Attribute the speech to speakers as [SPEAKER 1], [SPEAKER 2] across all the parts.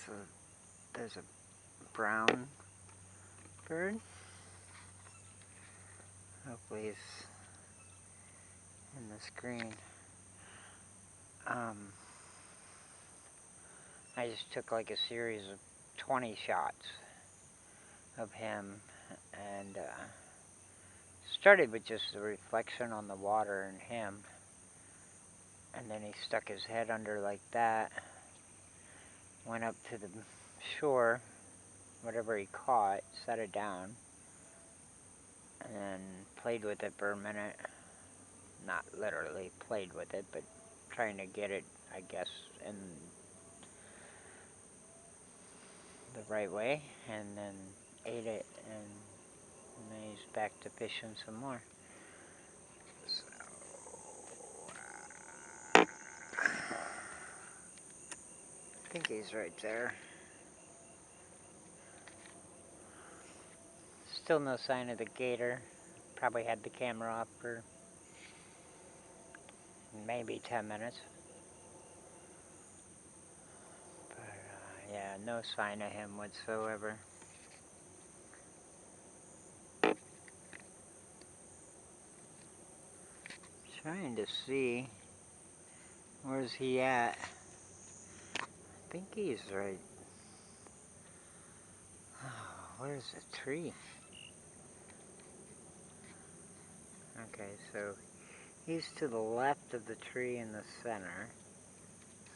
[SPEAKER 1] So there's a brown bird. Hopefully it's in the screen. I just took like a series of 20 shots of him, and started with just the reflection on the water and him, and then he stuck his head under like that, went up to the shore, whatever he caught, set it down, and then played with it for a minute. Not literally played with it, but trying to get it, I guess, in the right way, and then ate it, and then he's back to fishing some more. So, I think he's right there. Still no sign of the gator. Probably had the camera off for maybe 10 minutes. But yeah, no sign of him whatsoever. Trying to see, where's he at? I think he's right. Oh, where's the tree? Okay, so he's to the left of the tree in the center.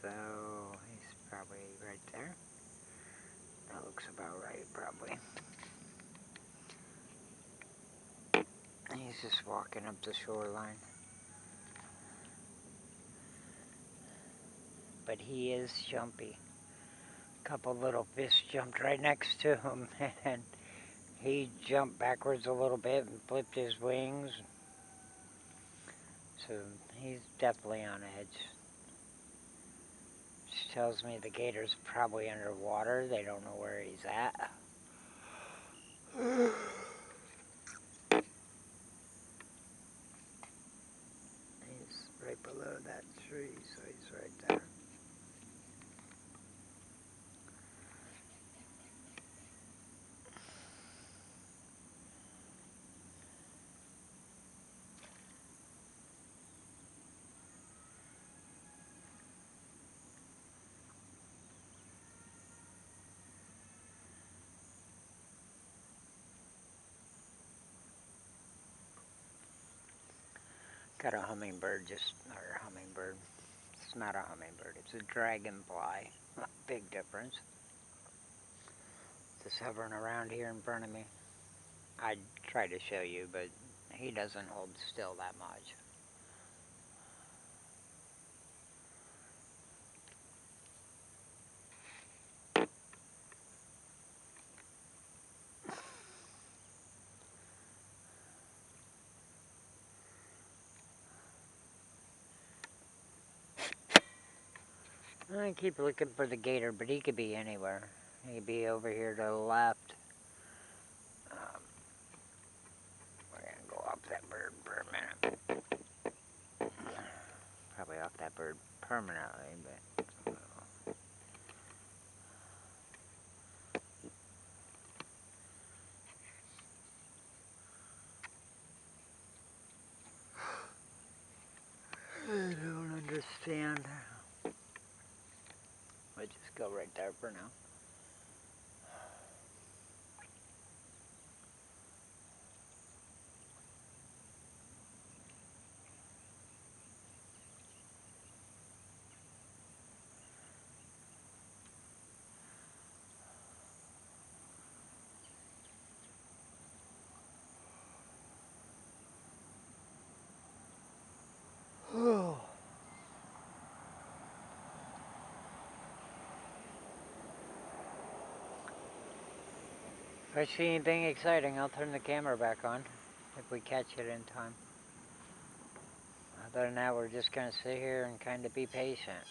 [SPEAKER 1] So he's probably right there. That looks about right, probably. He's just walking up the shoreline. But he is jumpy. A couple little fish jumped right next to him, and he jumped backwards a little bit and flipped his wings. So he's definitely on edge. Which tells me the gator's probably underwater. They don't know where he's at. He's right below that tree, so he's right there. Got a hummingbird, or a hummingbird. It's not a hummingbird, it's a dragonfly. Big difference. Just hovering around here in front of me. I'd try to show you, but he doesn't hold still that much. I keep looking for the gator, but he could be anywhere. He could be over here to the left. We're going to go off that bird for a minute. Probably off that bird permanently, but... I don't understand. We'll just go right there for now. If I see anything exciting, I'll turn the camera back on, if we catch it in time. Other than that, we're just going to sit here and kind of be patient.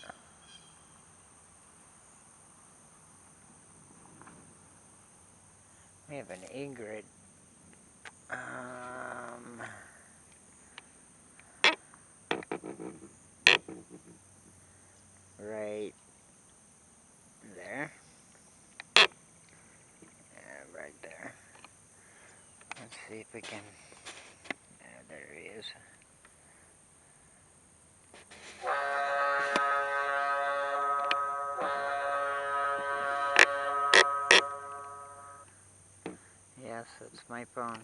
[SPEAKER 1] We have an egret. Right there. see if we can... there he is. Yes, it's my phone.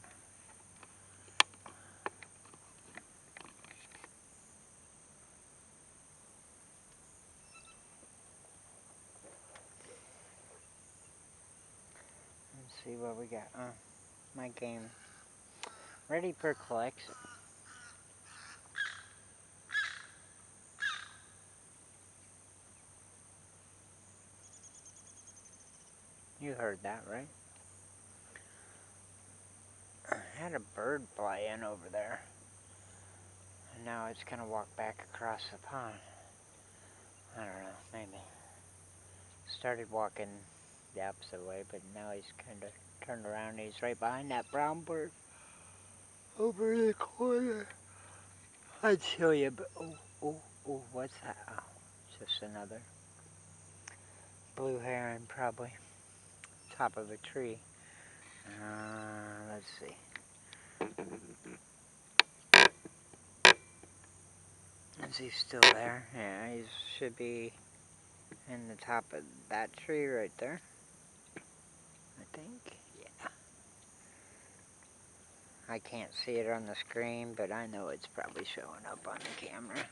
[SPEAKER 1] Let's see what we got. My game. Ready for collection. You heard that, right? I had a bird fly in over there. And now it's gonna walk back across the pond. I don't know, maybe. Started walking the opposite way, but now he's kind of turned around and he's right behind that brown bird. Over in the corner. I'd show you, but oh, what's that? Oh, just another blue heron, probably. Top of a tree. Let's see. Is he still there? Yeah, he should be in the top of that tree right there. I think. Yeah. I can't see it on the screen, but I know it's probably showing up on the camera.